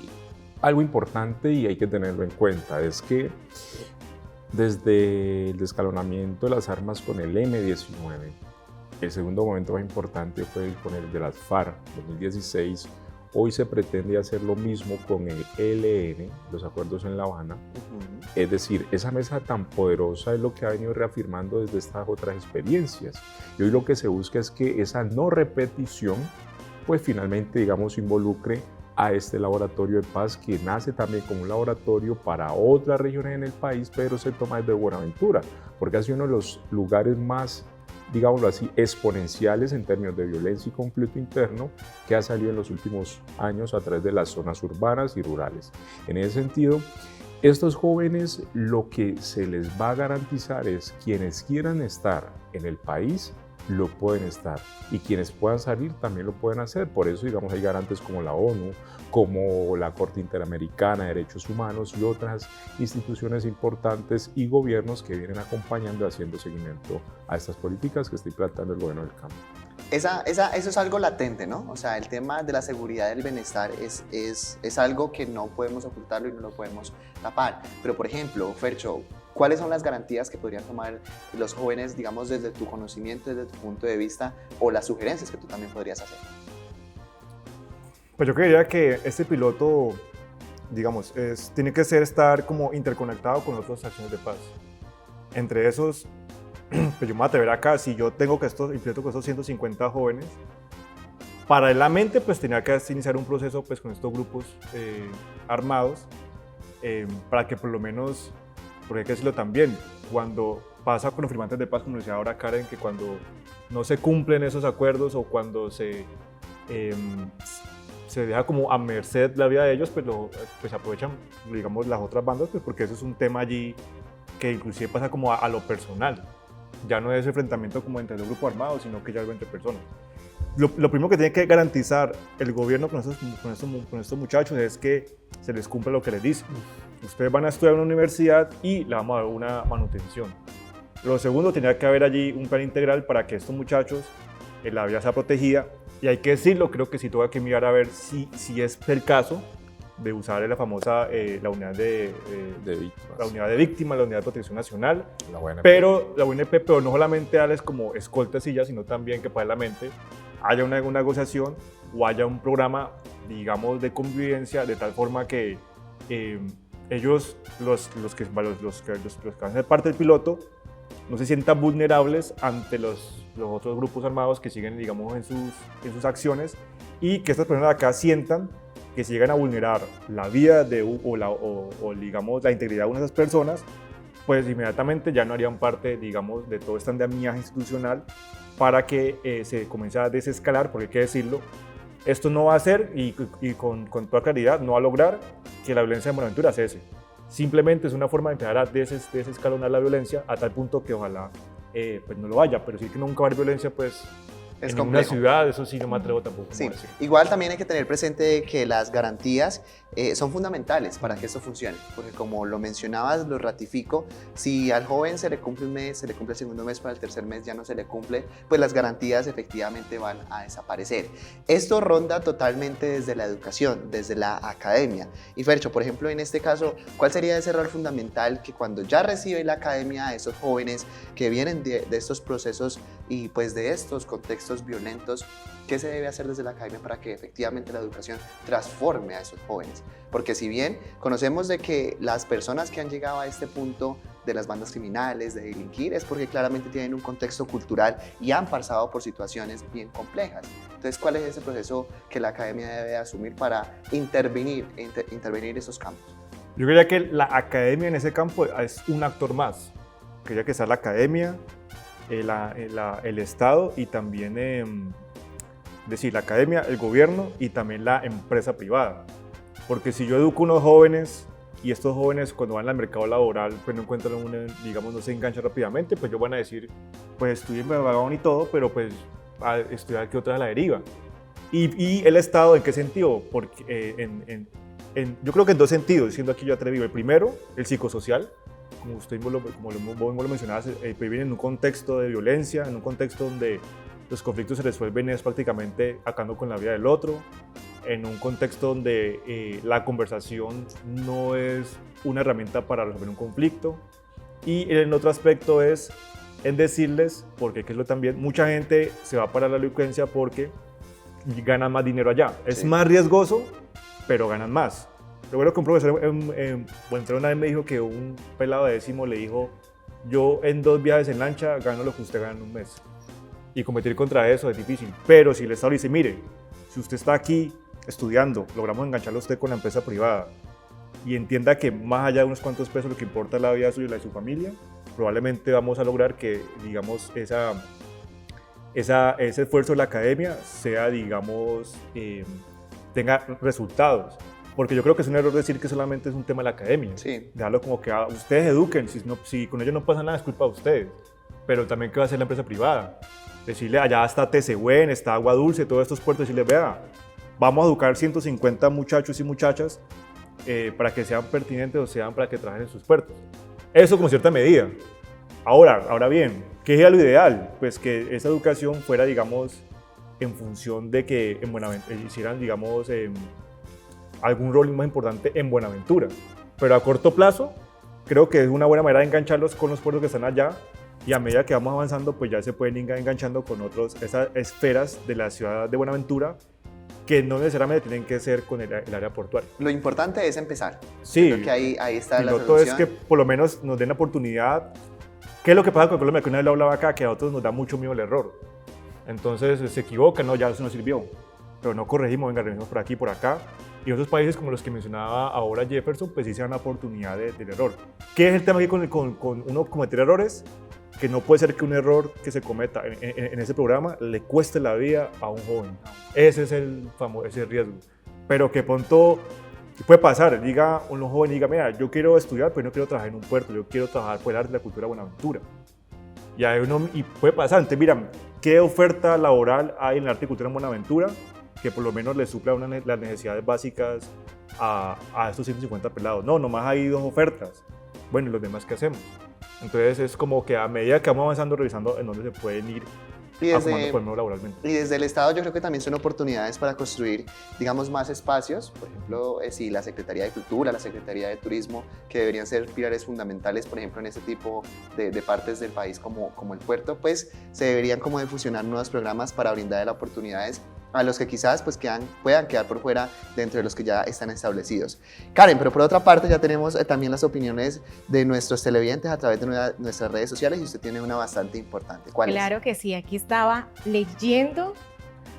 algo importante y hay que tenerlo en cuenta, es que desde el descalonamiento de las armas con el M-19, el segundo momento más importante fue con el de las FARC, 2016. Hoy se pretende hacer lo mismo con el ELN, los acuerdos en La Habana. Es decir, esa mesa tan poderosa es lo que ha venido reafirmando desde estas otras experiencias. Y hoy lo que se busca es que esa no repetición, pues finalmente, digamos, involucre a este laboratorio de paz, que nace también como un laboratorio para otras regiones en el país, pero se toma desde Buenaventura, porque ha sido uno de los lugares más, digámoslo así, exponenciales en términos de violencia y conflicto interno que ha salido en los últimos años a través de las zonas urbanas y rurales. En ese sentido, estos jóvenes, lo que se les va a garantizar es quienes quieran estar en el país, lo pueden estar, y quienes puedan salir también lo pueden hacer. Por eso, digamos, hay garantes como la ONU, como la Corte Interamericana de Derechos Humanos y otras instituciones importantes y gobiernos que vienen acompañando y haciendo seguimiento a estas políticas que está implantando el gobierno del cambio. Eso es algo latente, ¿no? O sea, el tema de la seguridad y el bienestar es algo que no podemos ocultarlo y no lo podemos tapar. Pero, por ejemplo, Fercho, ¿cuáles son las garantías que podrían tomar los jóvenes, digamos, desde tu conocimiento, desde tu punto de vista, o las sugerencias que tú también podrías hacer? Pues yo creería que este piloto, digamos, tiene que estar como interconectado con otras acciones de paz. Entre esos, pues yo me atreveré acá, si yo tengo que piloto con estos 150 jóvenes, paralelamente pues tenía que iniciar un proceso pues con estos grupos armados, para que por lo menos, porque hay que decirlo también, cuando pasa con los firmantes de paz, como decía ahora Karen, que cuando no se cumplen esos acuerdos o cuando se deja como a merced la vida de ellos, pues aprovechan, digamos, las otras bandas, pues porque eso es un tema allí que inclusive pasa como a lo personal. Ya no es enfrentamiento como entre los grupos armados, sino que ya es entre personas. Lo primero que tiene que garantizar el gobierno con estos muchachos es que se les cumpla lo que les dice. Ustedes van a estudiar en una universidad y le vamos a dar una manutención. Lo segundo, tenía que haber allí un plan integral para que estos muchachos, la vida sea protegida. Y hay que decirlo, creo que sí tengo que mirar a ver si es el caso de usar la famosa la unidad de víctimas. La unidad de víctimas, la unidad de protección nacional, la UNP. Pero la UNP, pero no solamente darles como escoltas y ya, sino también que paralelamente haya una negociación o haya un programa, digamos, de convivencia, de tal forma que ellos, los que van a ser parte del piloto, no se sientan vulnerables ante los otros grupos armados que siguen, digamos, en sus acciones, y que estas personas de acá sientan que si llegan a vulnerar la vida o digamos, la integridad de una de esas personas, pues inmediatamente ya no harían parte, digamos, de todo este andamiaje institucional para que se comience a desescalar, porque hay que decirlo, esto no va a hacer, y con toda claridad, no va a lograr que la violencia en Buenaventura cese. Simplemente es una forma de empezar a desescalonar la violencia a tal punto que ojalá pues no lo haya, pero sí que nunca va a haber violencia, pues en una ciudad, eso sí no me atrevo tampoco. Sí, igual también hay que tener presente que las garantías son fundamentales para que esto funcione, porque como lo mencionabas, lo ratifico, si al joven se le cumple un mes, se le cumple el segundo mes, para el tercer mes ya no se le cumple, pues las garantías efectivamente van a desaparecer. Esto ronda totalmente desde la educación, desde la academia. Y Fercho, por ejemplo, en este caso, ¿cuál sería ese rol fundamental que cuando ya recibe la academia a esos jóvenes que vienen de estos procesos y pues de estos contextos contextos violentos, ¿qué se debe hacer desde la academia para que efectivamente la educación transforme a esos jóvenes? Porque si bien conocemos de que las personas que han llegado a este punto de las bandas criminales, de delinquir, es porque claramente tienen un contexto cultural y han pasado por situaciones bien complejas. Entonces, ¿cuál es ese proceso que la academia debe asumir para intervenir esos campos? Yo creía que la academia en ese campo es un actor más. Quería que está la academia, el Estado y también, la academia, el gobierno y también la empresa privada. Porque si yo educo a unos jóvenes y estos jóvenes cuando van al mercado laboral pues no encuentran no se enganchan rápidamente, pues ellos van a decir, pues estudien vagón y todo, pero pues a estudiar que otra es la deriva. Y el Estado, ¿en qué sentido? Porque yo creo que en dos sentidos, siendo aquí yo atrevido. El primero, el psicosocial, como vos lo mencionabas, vivir en un contexto de violencia, en un contexto donde los conflictos se resuelven es prácticamente acabando con la vida del otro, en un contexto donde la conversación no es una herramienta para resolver un conflicto. Y el otro aspecto es en decirles, porque que es lo también, mucha gente se va para la delincuencia porque ganan más dinero allá. Es Sí. más riesgoso, pero ganan más. Recuerdo que un profesor una vez me dijo que un pelado de décimo le dijo, yo en 2 viajes en lancha gano lo que usted gana en un mes. Y competir contra eso es difícil. Pero si el Estado le dice, mire, si usted está aquí estudiando, logramos engancharlo a usted con la empresa privada y entienda que más allá de unos cuantos pesos lo que importa es la vida suya y la de su familia, probablemente vamos a lograr que, digamos, ese esfuerzo de la academia sea, digamos, tenga resultados. Porque yo creo que es un error decir que solamente es un tema de la academia. Sí. Dejarlo como que ustedes eduquen, si con ellos no pasa nada es culpa de ustedes. Pero también qué va a hacer la empresa privada. Decirle, allá está TCUEN, está Agua Dulce, todos estos puertos, decirles, vea, vamos a educar 150 muchachos y muchachas para que sean pertinentes o sean para que trabajen en sus puertos. Eso como cierta medida. Ahora bien, ¿qué es lo ideal? Pues que esa educación fuera, digamos, en función de que en Buenaventura hicieran, digamos, algún rol más importante en Buenaventura. Pero a corto plazo, creo que es una buena manera de engancharlos con los puertos que están allá y a medida que vamos avanzando, pues ya se pueden ir enganchando con esas esferas de la ciudad de Buenaventura que no necesariamente tienen que ser con el área portuaria. Lo importante es empezar. Sí, Creo que ahí está la piloto es solución. que por lo menos nos den la oportunidad. ¿Qué es lo que pasa con Colombia? Que una vez lo hablaba acá, que a otros nos da mucho miedo el error. Entonces se equivocan, no, ya eso no sirvió. Pero no corregimos, venga, revisamos por aquí, por acá. Y otros países como los que mencionaba ahora Jefferson, pues sí se dan la oportunidad del error. ¿Qué es el tema aquí con uno cometer errores? Que no puede ser que un error que se cometa en ese programa le cueste la vida a un joven. Ese es ese riesgo. Pero que pronto puede pasar, un joven diga, mira, yo quiero estudiar, pero no quiero trabajar en un puerto, yo quiero trabajar por el arte de la cultura de Buenaventura. Y puede pasar, entonces mira, ¿qué oferta laboral hay en el arte y cultura en Buenaventura que por lo menos le supla las necesidades básicas a estos 150 pelados? No, nomás hay 2 ofertas. Bueno, ¿y los demás qué hacemos? Entonces es como que a medida que vamos avanzando, revisando en dónde se pueden ir acomodando por medio laboralmente. Y desde el Estado yo creo que también son oportunidades para construir, digamos, más espacios. Por ejemplo, si la Secretaría de Cultura, la Secretaría de Turismo, que deberían ser pilares fundamentales, por ejemplo, en este tipo de partes del país como el puerto, pues se deberían como de fusionar nuevos programas para brindar oportunidades a los que quizás pues puedan quedar por fuera dentro de los que ya están establecidos. Karen, pero por otra parte ya tenemos también las opiniones de nuestros televidentes a través de nuestras redes sociales y usted tiene una bastante importante. ¿Cuál es? Claro que sí, aquí estaba leyendo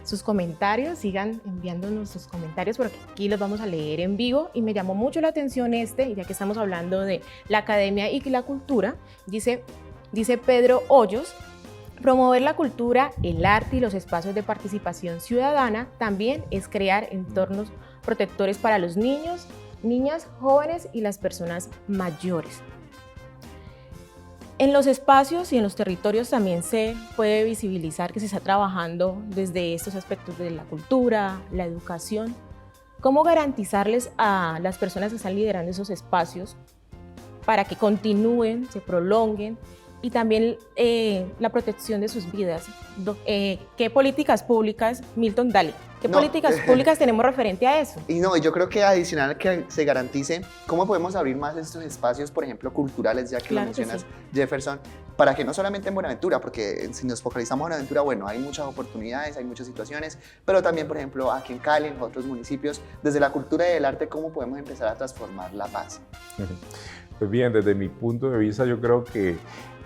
sus comentarios, sigan enviándonos sus comentarios porque aquí los vamos a leer en vivo y me llamó mucho la atención ya que estamos hablando de la academia y la cultura, dice Pedro Hoyos, promover la cultura, el arte y los espacios de participación ciudadana también es crear entornos protectores para los niños, niñas, jóvenes y las personas mayores. En los espacios y en los territorios también se puede visibilizar que se está trabajando desde estos aspectos de la cultura, la educación. ¿Cómo garantizarles a las personas que están liderando esos espacios para que continúen, se prolonguen y también la protección de sus vidas? ¿Qué políticas públicas, Milton, dale, qué políticas públicas tenemos referente a eso? Y yo creo que adicional que se garantice cómo podemos abrir más estos espacios, por ejemplo, culturales, ya que Claro lo mencionas, que sí. Jefferson, para que no solamente en Buenaventura, porque si nos focalizamos en Buenaventura, bueno, hay muchas oportunidades, hay muchas situaciones, pero también, por ejemplo, aquí en Cali, en otros municipios, desde la cultura y el arte, ¿cómo podemos empezar a transformar la paz? Pues bien, desde mi punto de vista, yo creo que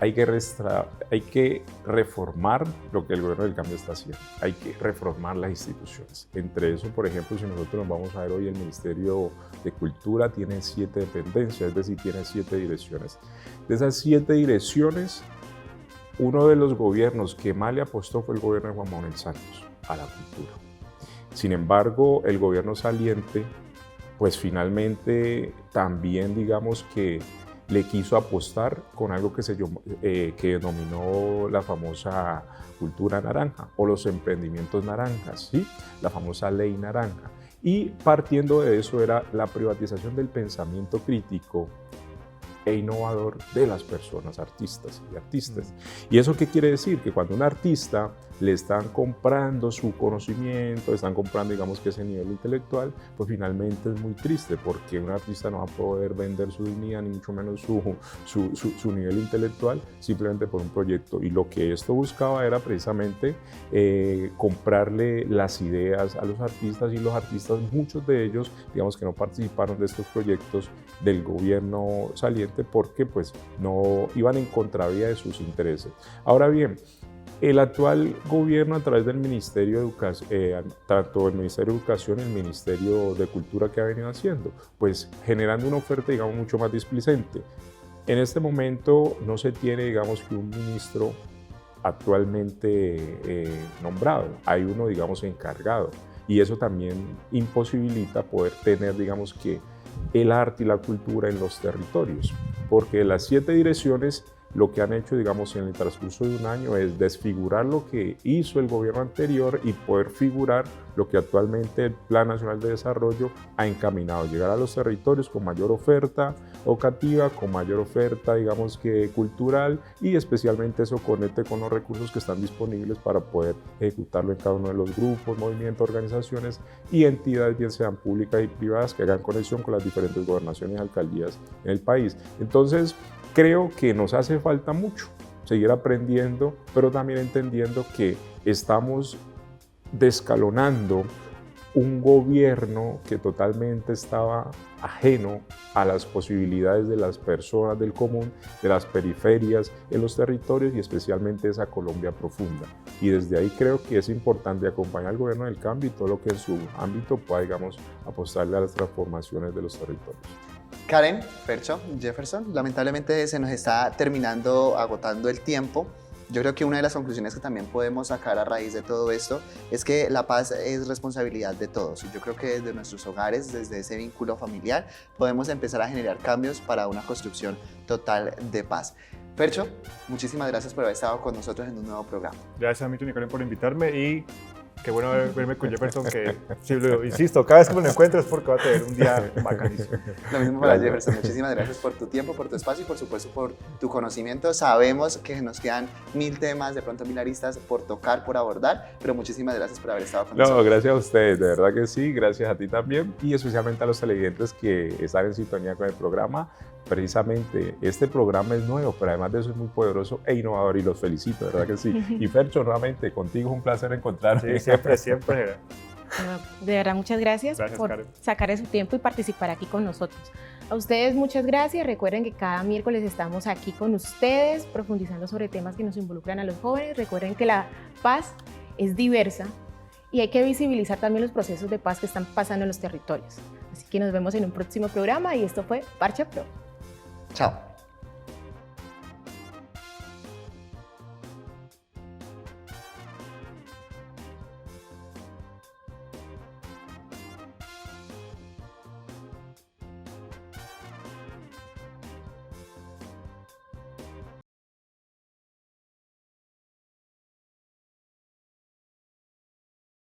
hay que reformar lo que el gobierno del cambio está haciendo. Hay que reformar las instituciones. Entre eso, por ejemplo, si nosotros nos vamos a ver hoy, el Ministerio de Cultura tiene 7 dependencias, es decir, tiene 7 direcciones. De esas 7 direcciones, uno de los gobiernos que más le apostó fue el gobierno de Juan Manuel Santos a la cultura. Sin embargo, el gobierno saliente, pues finalmente también digamos que le quiso apostar con algo que denominó la famosa cultura naranja o los emprendimientos naranjas, ¿sí? La famosa ley naranja. Y partiendo de eso era la privatización del pensamiento crítico e innovador de las personas, artistas y artistas. ¿Y eso qué quiere decir? Que cuando un artista le están comprando su conocimiento, le están comprando, digamos, que ese nivel intelectual, pues finalmente es muy triste, porque un artista no va a poder vender su dignidad, ni mucho menos su nivel intelectual, simplemente por un proyecto. Y lo que esto buscaba era precisamente comprarle las ideas a los artistas, y los artistas, muchos de ellos, digamos que no participaron de estos proyectos del gobierno saliente porque pues no iban en contravía de sus intereses. Ahora bien, el actual gobierno, a través del Ministerio de Educación, tanto el Ministerio de Educación y el Ministerio de Cultura, que ha venido haciendo, pues generando una oferta, digamos, mucho más displicente. En este momento no se tiene, digamos, que un ministro actualmente nombrado, hay uno, digamos, encargado, y eso también imposibilita poder tener, digamos, que el arte y la cultura en los territorios, porque las 7 direcciones lo que han hecho, digamos, en el transcurso de un año es desfigurar lo que hizo el gobierno anterior y poder figurar lo que actualmente el Plan Nacional de Desarrollo ha encaminado, llegar a los territorios con mayor oferta educativa, con mayor oferta, digamos, que cultural, y especialmente eso conecte con los recursos que están disponibles para poder ejecutarlo en cada uno de los grupos, movimientos, organizaciones y entidades, bien sean públicas y privadas, que hagan conexión con las diferentes gobernaciones y alcaldías en el país. Entonces, creo que nos hace falta mucho seguir aprendiendo, pero también entendiendo que estamos descalonando un gobierno que totalmente estaba ajeno a las posibilidades de las personas del común, de las periferias, en los territorios y especialmente esa Colombia profunda. Y desde ahí creo que es importante acompañar al gobierno del cambio y todo lo que en su ámbito pueda, digamos, apostarle a las transformaciones de los territorios. Karen, Fercho, Jefferson, lamentablemente se nos está agotando el tiempo. Yo creo que una de las conclusiones que también podemos sacar a raíz de todo esto es que la paz es responsabilidad de todos. Y yo creo que desde nuestros hogares, desde ese vínculo familiar, podemos empezar a generar cambios para una construcción total de paz. Fercho, muchísimas gracias por haber estado con nosotros en un nuevo programa. Gracias a Milton y Karen por invitarme, y qué bueno verme con Jefferson, que sí, lo insisto, cada vez que me lo encuentro es porque va a tener un día bacanísimo. Lo mismo para Jefferson, muchísimas gracias por tu tiempo, por tu espacio y por supuesto por tu conocimiento. Sabemos que nos quedan 1000 temas, de pronto 1000 aristas por tocar, por abordar, pero muchísimas gracias por haber estado con nosotros. No, gracias a ustedes, de verdad que sí, gracias a ti también, y especialmente a los televidentes que están en sintonía con el programa. Precisamente este programa es nuevo, pero además de eso es muy poderoso e innovador, y los felicito, de verdad que sí. Y Fercho, nuevamente, contigo es un placer encontrarte. Sí, siempre. De verdad, muchas gracias por Karen. sacar de su tiempo y participar aquí con nosotros. A ustedes muchas gracias. Recuerden que cada miércoles estamos aquí con ustedes profundizando sobre temas que nos involucran a los jóvenes. Recuerden que la paz es diversa y hay que visibilizar también los procesos de paz que están pasando en los territorios. Así que nos vemos en un próximo programa, y esto fue Parche Pro. Chao.